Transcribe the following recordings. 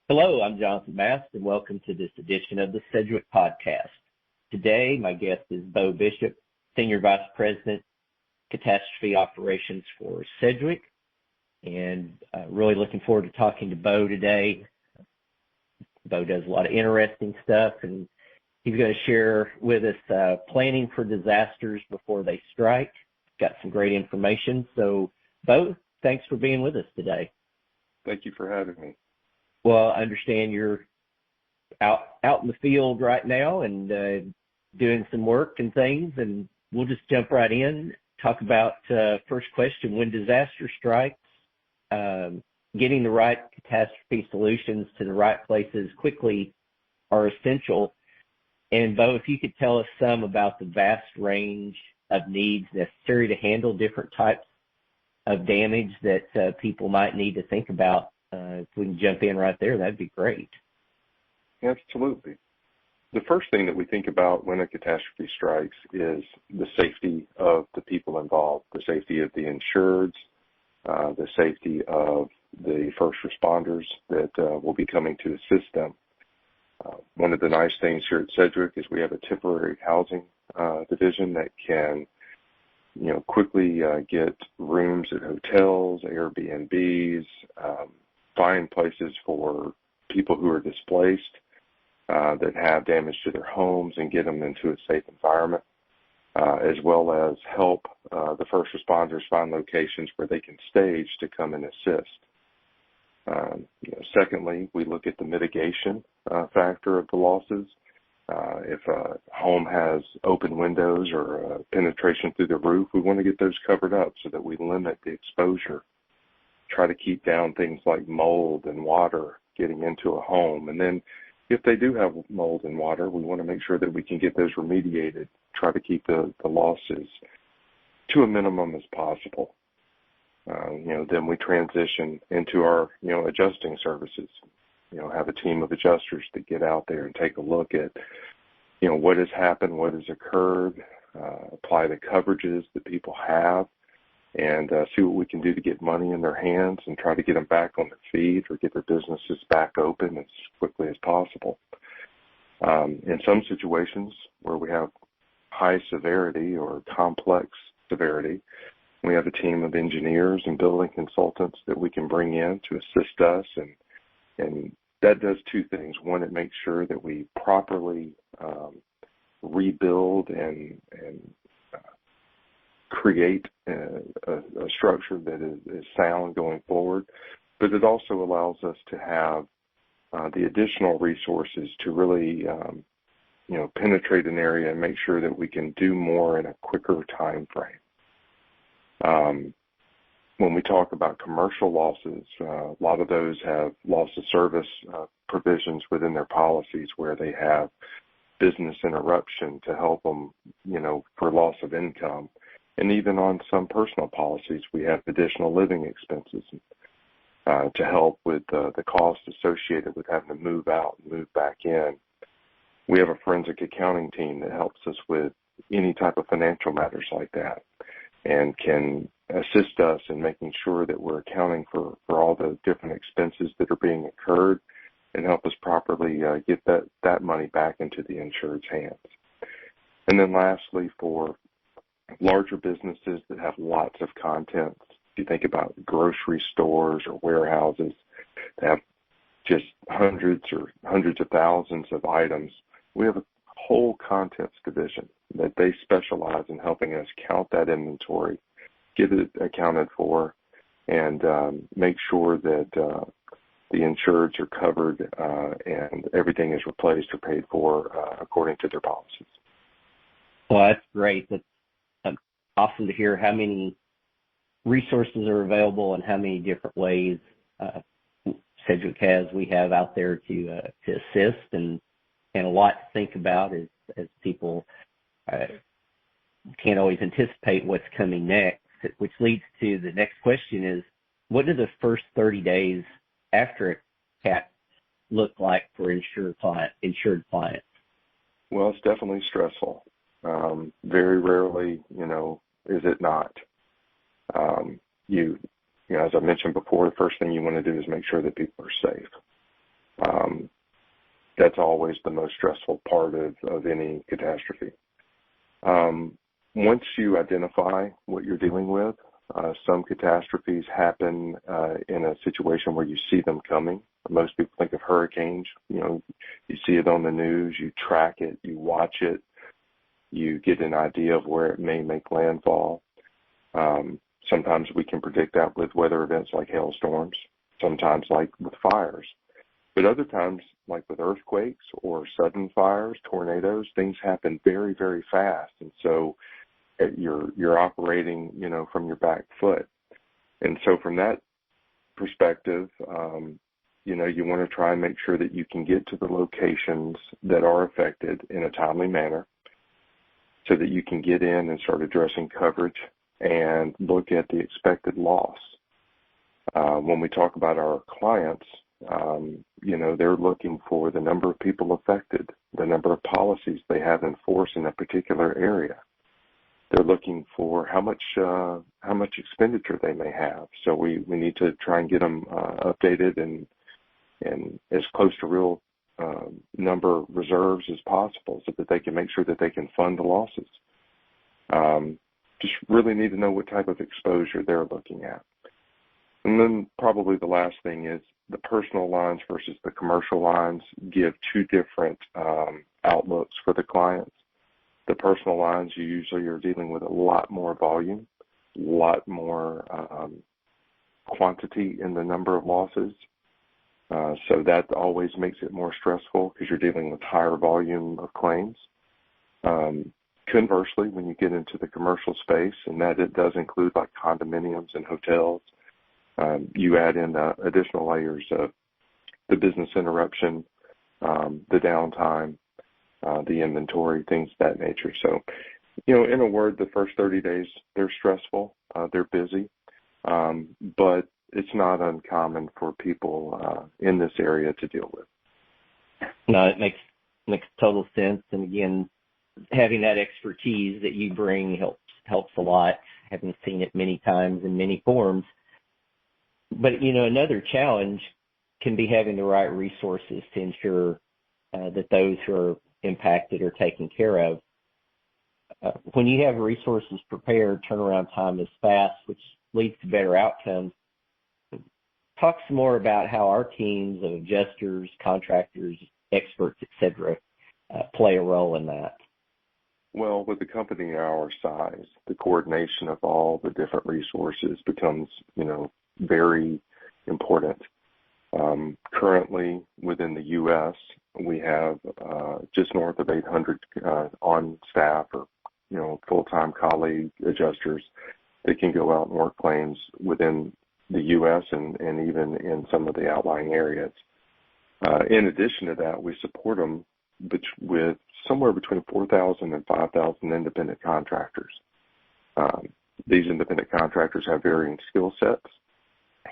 Hello, I'm Jonathan Mast, and welcome to this edition of the Sedgwick Podcast. Today, my guest is Beau Bishop, Senior Vice President, Catastrophe Operations for Sedgwick, and really looking forward to talking to Beau today. Beau does a lot of interesting stuff, and he's going to share with us planning for disasters before they strike. Got some great information. So, Beau, thanks for being with us today. Thank you for having me. Well, I understand you're out in the field right now and doing some work and things, and we'll just jump right in. Talk about first question: when disaster strikes, getting the right catastrophe solutions to the right places quickly are essential. And Beau, if you could tell us some about the vast range of needs necessary to handle different types of damage that people might need to think about. If we can jump in right there, that'd be great. Absolutely. The first thing that we think about when a catastrophe strikes is the safety of the people involved, the safety of the insureds, the safety of the first responders that will be coming to assist them. One of the nice things here at Sedgwick is we have a temporary housing division that can quickly get rooms at hotels, Airbnbs, find places for people who are displaced that have damage to their homes and get them into a safe environment, as well as help the first responders find locations where they can stage to come and assist. Secondly, we look at the mitigation factor of the losses. If a home has open windows or penetration through the roof, we want to get those covered up so that we limit the exposure. Try to keep down things like mold and water getting into a home. And then if they do have mold and water, we want to make sure that we can get those remediated, try to keep the losses to a minimum as possible. Then we transition into our, adjusting services. Have a team of adjusters that get out there and take a look at, what has happened, what has occurred, apply the coverages that people have, and see what we can do to get money in their hands and try to get them back on their feet or get their businesses back open as quickly as possible. In some situations where we have high severity or complex severity, we have a team of engineers and building consultants that we can bring in to assist us, and that does two things. One, it makes sure that we properly rebuild and create a structure that is sound going forward, but it also allows us to have the additional resources to really, penetrate an area and make sure that we can do more in a quicker time frame. When we talk about commercial losses, a lot of those have loss of service provisions within their policies where they have business interruption to help them, for loss of income. And even on some personal policies, we have additional living expenses to help with the cost associated with having to move out and move back in. We have a forensic accounting team that helps us with any type of financial matters like that and can assist us in making sure that we're accounting for all the different expenses that are being incurred and help us properly get that money back into the insured's hands. And then lastly, for larger businesses that have lots of contents, if you think about grocery stores or warehouses that have just hundreds of thousands of items, we have a whole contents division that they specialize in helping us count that inventory, get it accounted for, and make sure that the insureds are covered and everything is replaced or paid for according to their policies. Well, that's great. That's awesome to hear how many resources are available and how many different ways Sedgwick we have out there to assist, and a lot to think about as people can't always anticipate what's coming next, which leads to the next question is, what do the first 30 days after a CAT look like for insured clients? Well, it's definitely stressful. Very rarely, is it not. As I mentioned before, the first thing you want to do is make sure that people are safe. that's always the most stressful part of any catastrophe. Once you identify what you're dealing with, some catastrophes happen in a situation where you see them coming. Most people think of hurricanes. You see it on the news, you track it, you watch it, you get an idea of where it may make landfall. Sometimes we can predict that with weather events like hailstorms, sometimes like with fires. But other times, like with earthquakes or sudden fires, tornadoes, things happen very, very fast. And so you're operating, from your back foot. And so from that perspective, you want to try and make sure that you can get to the locations that are affected in a timely manner so that you can get in and start addressing coverage and look at the expected loss. When we talk about our clients, they're looking for the number of people affected, the number of policies they have in force in a particular area. They're looking for how much expenditure they may have. So we need to try and get them updated and as close to real number reserves as possible so that they can make sure that they can fund the losses. Just really need to know what type of exposure they're looking at. And then probably the last thing is the personal lines versus the commercial lines give two different outlooks for the clients. The personal lines, you usually are dealing with a lot more volume, a lot more quantity in the number of losses. So that always makes it more stressful because you're dealing with higher volume of claims. Conversely, when you get into the commercial space, and that it does include like condominiums and hotels, you add in additional layers of the business interruption, the downtime, the inventory, things of that nature. So, in a word, the first 30 days, they're stressful, they're busy, but it's not uncommon for people in this area to deal with. No, it makes total sense. And again, having that expertise that you bring helps a lot, having seen it many times in many forms. But, another challenge can be having the right resources to ensure that those who are impacted are taken care of. When you have resources prepared, turnaround time is fast, which leads to better outcomes. Talk some more about how our teams of adjusters, contractors, experts, etc., play a role in that. Well, with a company our size, the coordination of all the different resources becomes, very important. Currently, within the U.S., we have just north of 800 on staff or, full-time colleague adjusters that can go out and work claims within the U.S. and even in some of the outlying areas. In addition to that, we support them with somewhere between 4,000 and 5,000 independent contractors. These independent contractors have varying skill sets.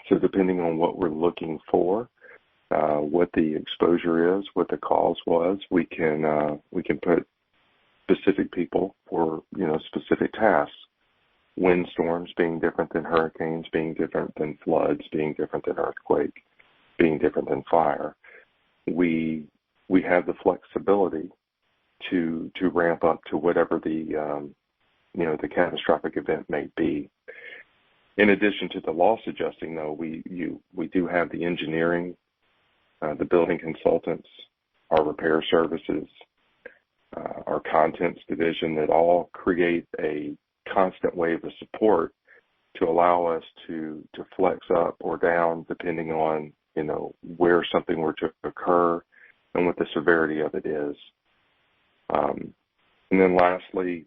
So depending on what we're looking for, what the exposure is, what the cause was, we can put specific people for, specific tasks. Windstorms being different than hurricanes, being different than floods, being different than earthquake, being different than fire. We have the flexibility to ramp up to whatever the catastrophic event may be. In addition to the loss adjusting, though, we do have the engineering, the building consultants, our repair services, our contents division that all create a constant wave of support to allow us to flex up or down depending on, where something were to occur and what the severity of it is. And then lastly,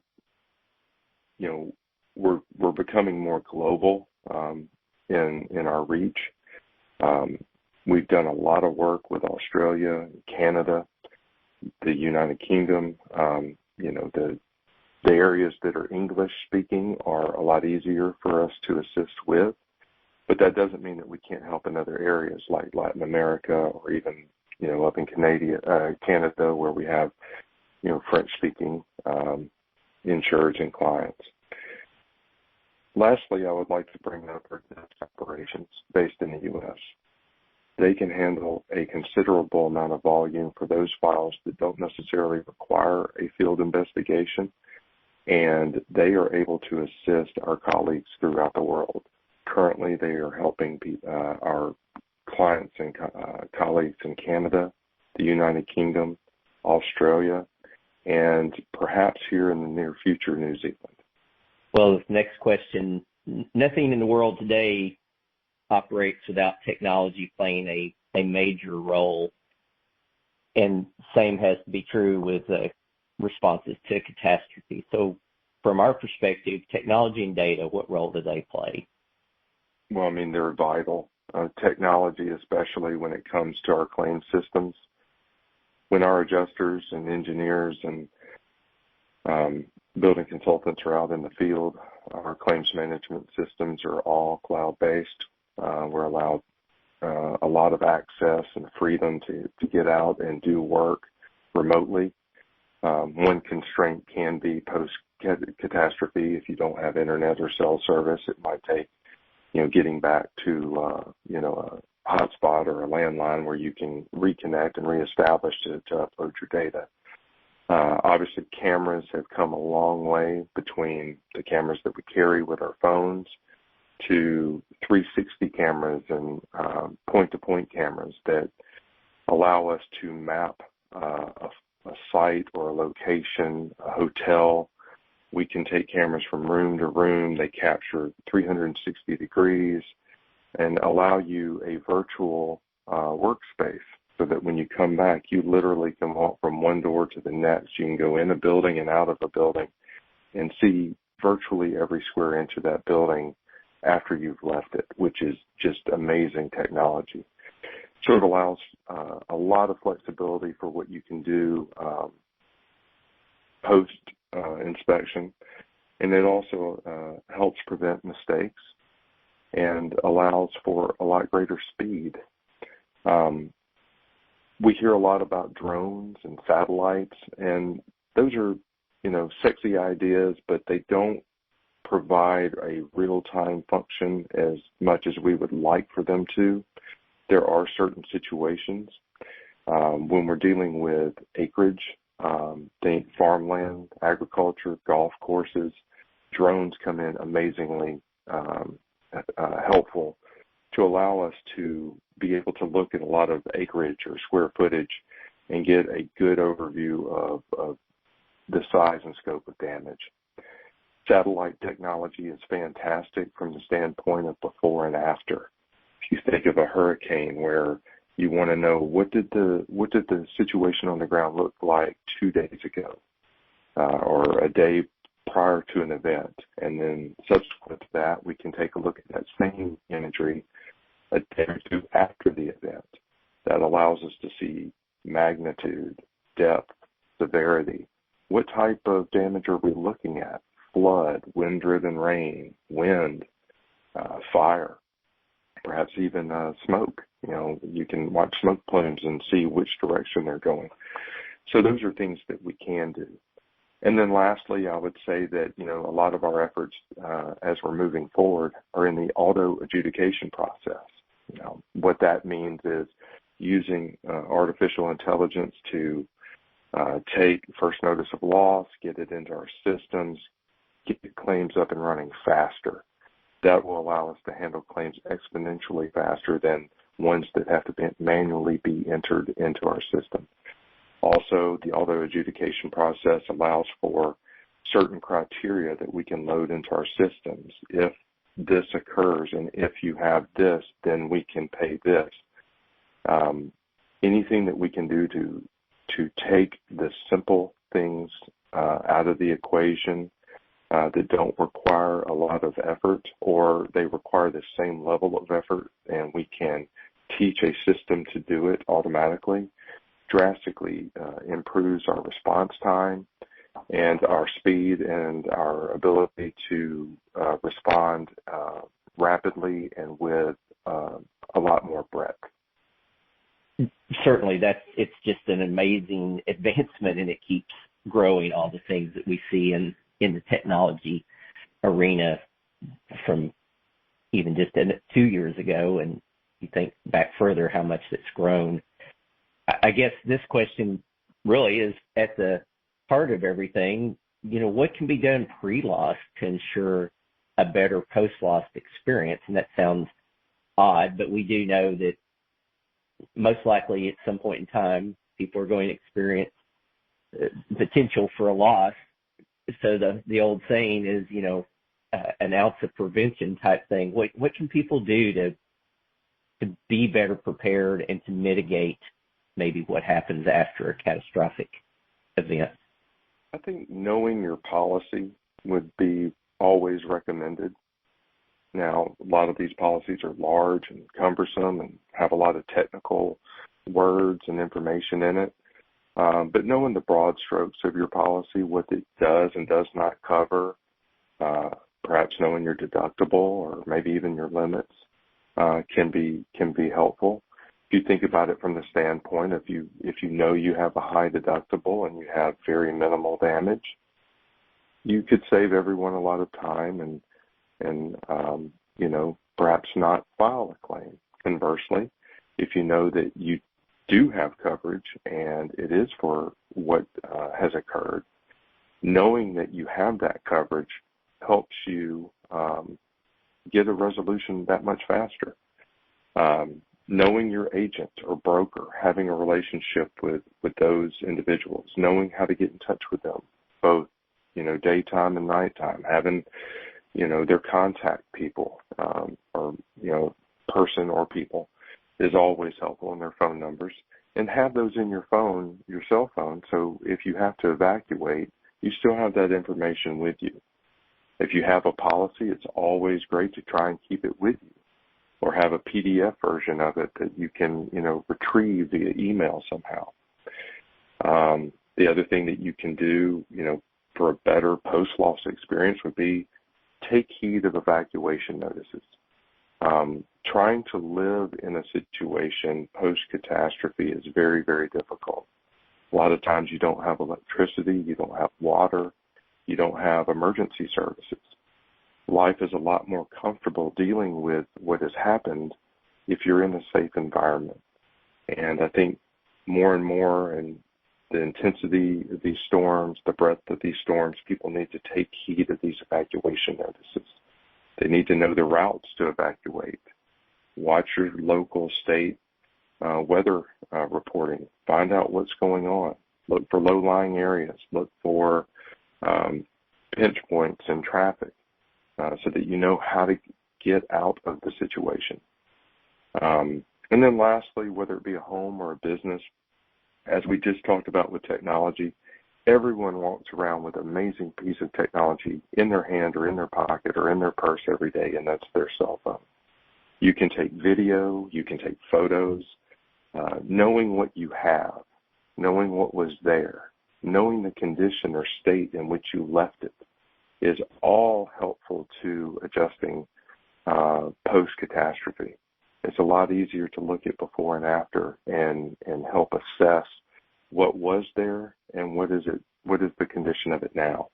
we're becoming more global in our reach. We've done a lot of work with Australia, Canada, the United Kingdom. The areas that are English speaking are a lot easier for us to assist with, but that doesn't mean that we can't help in other areas like Latin America or even, up in Canada where we have, French speaking insurers and clients. Lastly, I would like to bring up our operations based in the U.S. they can handle a considerable amount of volume for those files that don't necessarily require a field investigation, and they are able to assist our colleagues throughout the world. Currently, they are helping our clients and colleagues in Canada, the United Kingdom, Australia, and perhaps here in the near future, New Zealand. Well, this next question, nothing in the world today operates without technology playing a major role, and same has to be true with responses to catastrophe. So from our perspective, technology and data, what role do they play? Well, I mean, they're vital. Technology, especially when it comes to our claim systems. When our adjusters and engineers and building consultants are out in the field, our claims management systems are all cloud-based. We're allowed a lot of access and freedom to get out and do work remotely. One constraint can be post-catastrophe. If you don't have internet or cell service, it might take, getting back to, a hotspot or a landline where you can reconnect and reestablish to upload your data. Obviously, cameras have come a long way between the cameras that we carry with our phones to 360 cameras and point-to-point cameras that allow us to map a site or a location, a hotel. We can take cameras from room to room. They capture 360 degrees and allow you a virtual workspace so that when you come back, you literally can walk from one door to the next. You can go in a building and out of a building and see virtually every square inch of that building after you've left it, which is just amazing technology. So it allows a lot of flexibility for what you can do post-inspection, and it also helps prevent mistakes and allows for a lot greater speed. We hear a lot about drones and satellites, and those are, sexy ideas, but they don't provide a real-time function as much as we would like for them to. There are certain situations when we're dealing with acreage, think farmland, agriculture, golf courses, drones come in amazingly helpful to allow us to be able to look at a lot of acreage or square footage and get a good overview of the size and scope of damage. Satellite technology is fantastic from the standpoint of before and after. If you think of a hurricane where you want to know what did the situation on the ground look like 2 days ago or a day prior to an event, and then subsequent to that, we can take a look at that same imagery a day or two after the event. That allows us to see magnitude, depth, severity. What type of damage are we looking at? Flood, wind-driven rain, wind, fire, perhaps even smoke. You can watch smoke plumes and see which direction they're going. So those are things that we can do. And then lastly, I would say that, a lot of our efforts as we're moving forward are in the auto adjudication process. What that means is using artificial intelligence to take first notice of loss, get it into our systems, get claims up and running faster. That will allow us to handle claims exponentially faster than ones that have to manually be entered into our system. Also, the auto adjudication process allows for certain criteria that we can load into our systems. If this occurs and if you have this, then we can pay this. Anything that we can do to take the simple things out of the equation that don't require a lot of effort, or they require the same level of effort, and we can teach a system to do it automatically, drastically improves our response time and our speed and our ability to respond rapidly and with a lot more breadth. Certainly, it's just an amazing advancement, and it keeps growing, all the things that we see in the technology arena from even just 2 years ago. And you think back further, how much it's grown. I guess this question really is at the heart of everything. What can be done pre-loss to ensure a better post-loss experience? And that sounds odd, but we do know that most likely at some point in time, people are going to experience potential for a loss. So the old saying is, an ounce of prevention type thing. What can people do to be better prepared and to mitigate maybe what happens after a catastrophic event? I think knowing your policy would be always recommended. Now, a lot of these policies are large and cumbersome and have a lot of technical words and information in it. But knowing the broad strokes of your policy, what it does and does not cover, perhaps knowing your deductible or maybe even your limits, can be helpful. If you think about it from the standpoint, if you know you have a high deductible and you have very minimal damage, you could save everyone a lot of time and perhaps not file a claim. Conversely, if you know that you do have coverage and it is for what has occurred, knowing that you have that coverage helps you get a resolution that much faster. Knowing your agent or broker, having a relationship with those individuals, knowing how to get in touch with them, both, daytime and nighttime, having, their contact people, or, person or people is always helpful, and their phone numbers, and have those in your cell phone, so if you have to evacuate, you still have that information with you. If you have a policy, it's always great to try and keep it with you, or have a PDF version of it that you can, retrieve via email somehow. The other thing that you can do, for a better post-loss experience would be take heed of evacuation notices. Trying to live in a situation post-catastrophe is very, very difficult. A lot of times you don't have electricity, you don't have water, you don't have emergency services. Life is a lot more comfortable dealing with what has happened if you're in a safe environment. And I think more and more, and the intensity of these storms, the breadth of these storms, people need to take heed of these evacuation notices. They need to know the routes to evacuate. Watch your local, state weather reporting. Find out what's going on. Look for low-lying areas. Look for pinch points in traffic so that you know how to get out of the situation. And then lastly, whether it be a home or a business, as we just talked about with technology, everyone walks around with an amazing piece of technology in their hand or in their pocket or in their purse every day, and that's their cell phone. You can take video, you can take photos. Knowing what you have, knowing what was there, knowing the condition or state in which you left it is all helpful to adjusting post-catastrophe. It's a lot easier to look at before and after and help assess what was there and what is the condition of it now.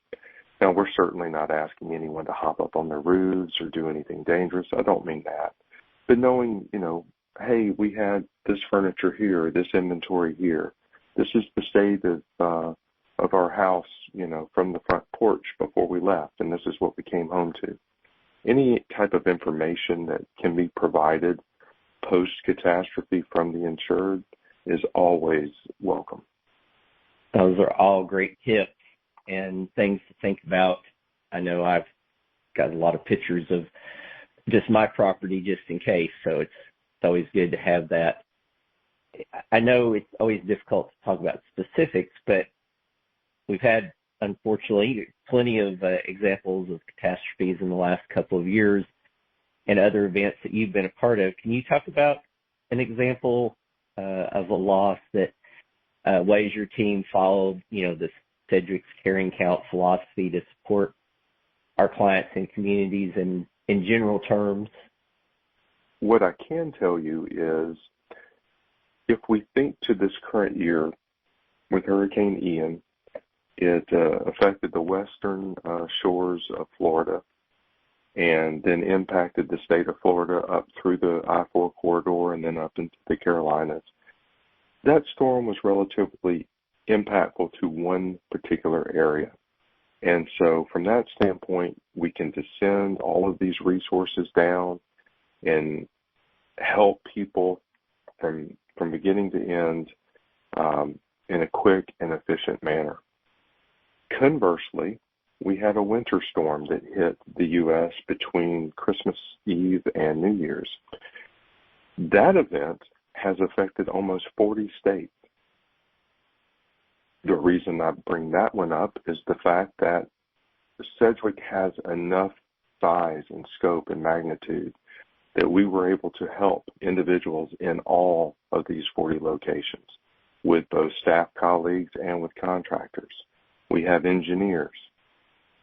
Now, we're certainly not asking anyone to hop up on their roofs or do anything dangerous. I don't mean that. But knowing, hey, we had this furniture here, this inventory here. This is the state of our house, from the front porch before we left, and this is what we came home to. Any type of information that can be provided post-catastrophe from the insured is always welcome. Those are all great tips and things to think about. I know I've got a lot of pictures of just my property just in case, so it's always good to have that. I know it's always difficult to talk about specifics, but we've had, unfortunately, plenty of examples of catastrophes in the last couple of years and other events that you've been a part of. Can you talk about an example of a loss that ways your team followed, the Cedric's Caring Count philosophy to support our clients and communities in general terms? What I can tell you is if we think to this current year with Hurricane Ian, it affected the western shores of Florida and then impacted the state of Florida up through the I-4 corridor and then up into the Carolinas. That storm was relatively impactful to one particular area. And so from that standpoint, we can descend all of these resources down and help people from beginning to end in a quick and efficient manner. Conversely, we had a winter storm that hit the U.S. between Christmas Eve and New Year's. That event has affected almost 40 states. The reason I bring that one up is the fact that Sedgwick has enough size and scope and magnitude that we were able to help individuals in all of these 40 locations with both staff colleagues and with contractors. We have engineers.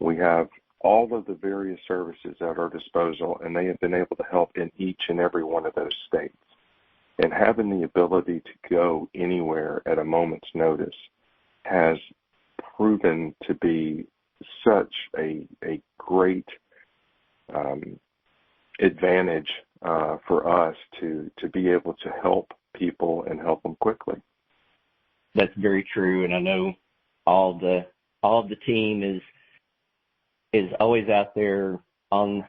We have all of the various services at our disposal, and they have been able to help in each and every one of those states. And having the ability to go anywhere at a moment's notice has proven to be such a great advantage for us to be able to help people and help them quickly. That's very true, and I know all the team is always out there on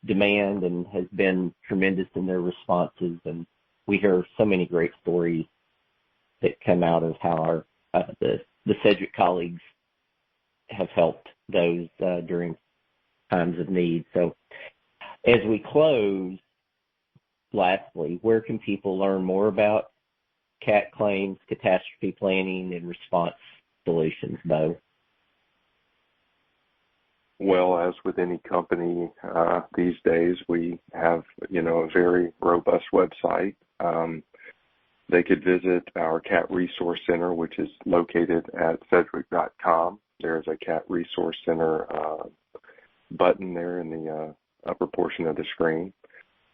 demand and has been tremendous in their responses. And we hear so many great stories that come out of how the Sedgwick colleagues have helped those during times of need. So as we close, lastly, where can people learn more about CAT claims, catastrophe planning, and response solutions, Beau? Well, as with any company these days, we have, a very robust website. They could visit our CAT Resource Center, which is located at sedgwick.com. There's a CAT Resource Center button there in the upper portion of the screen.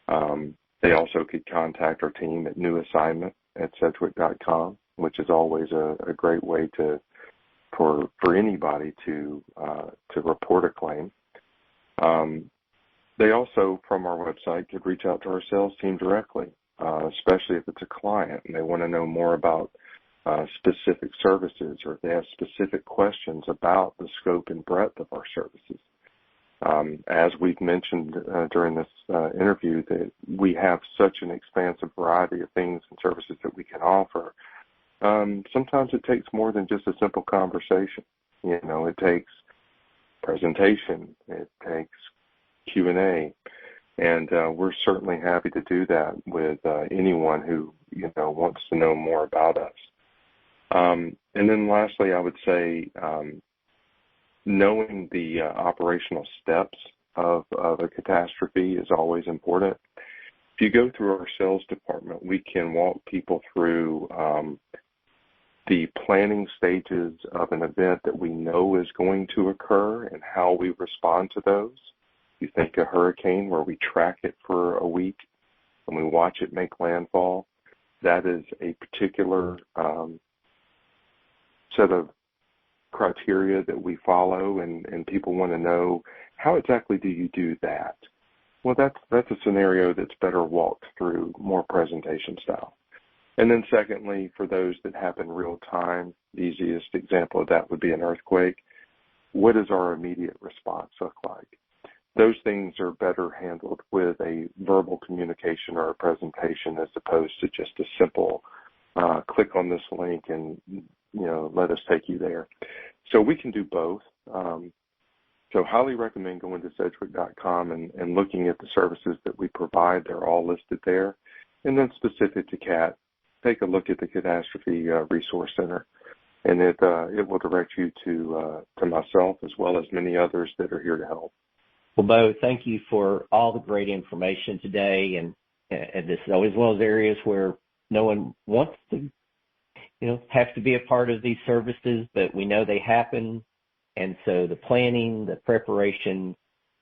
They also could contact our team at new assignment at sedgwick.com, which is always a great way for anybody to report a claim. They also, from our website, could reach out to our sales team directly, especially if it's a client and they want to know more about specific services, or if they have specific questions about the scope and breadth of our services. As we've mentioned during this interview, that we have such an expansive variety of things and services that we can offer. Sometimes it takes more than just a simple conversation. It takes presentation, it takes Q&A, and we're certainly happy to do that with anyone who wants to know more about us. And then lastly, I would say knowing the operational steps of a catastrophe is always important. If you go through our sales department, we can walk people through the planning stages of an event that we know is going to occur and how we respond to those. You think a hurricane where we track it for a week and we watch it make landfall. That is a particular set of criteria that we follow, and people want to know, how exactly do you do that? Well, that's a scenario that's better walked through more presentation style. And then secondly, for those that happen real time, the easiest example of that would be an earthquake. What does our immediate response look like? Those things are better handled with a verbal communication or a presentation, as opposed to just a simple click on this link and let us take you there. So we can do both. So highly recommend going to sedgwick.com and looking at the services that we provide. They're all listed there. And then specific to CAT, take a look at the Catastrophe Resource Center, and it will direct you to myself as well as many others that are here to help. Well, Beau, thank you for all the great information today, and this is always one of those areas where no one wants to, have to be a part of these services, but we know they happen, and so the planning, the preparation,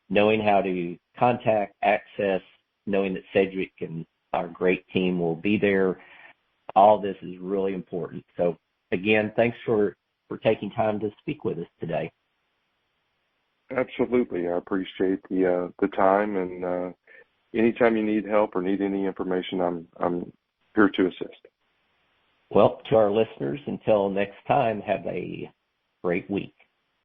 knowing how to contact, access, knowing that Sedgwick and our great team will be there, all this is really important. So, again, thanks for taking time to speak with us today. Absolutely. I appreciate the time, and anytime you need help or need any information, I'm here to assist. Well, to our listeners, until next time, have a great week.